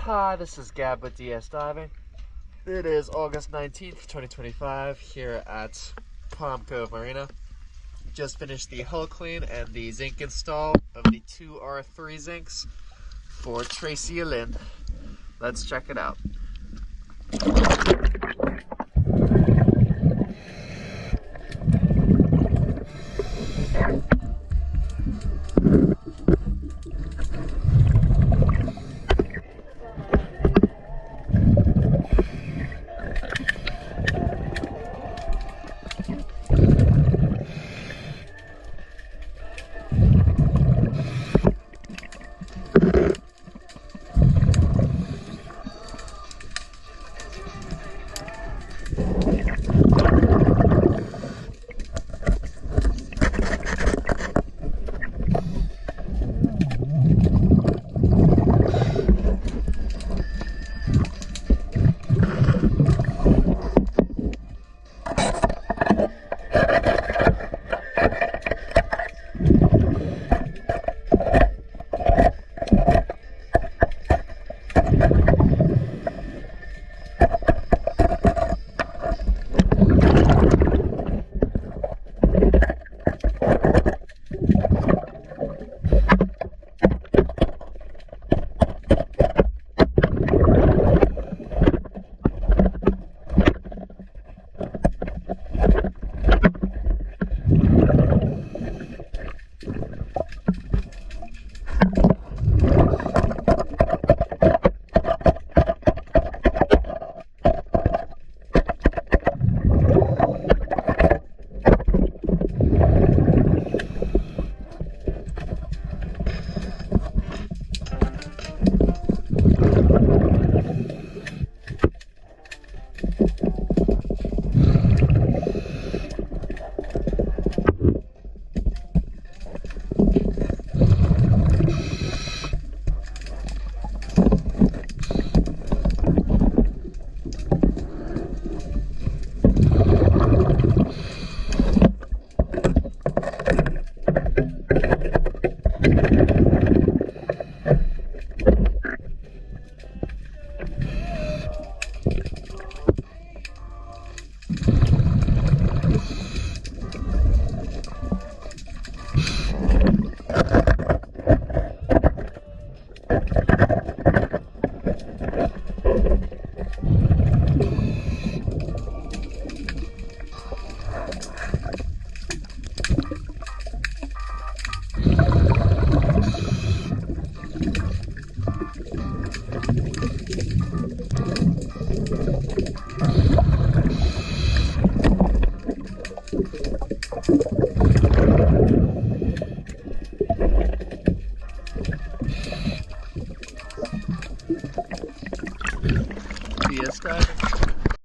Hi, this is Gab with DS Diving. It is August 19th, 2025 here at Palm Cove Marina. Just finished the hull clean and the zinc install of the two R3 zincs for Tracia Lynn. Let's check it out. DS Diving.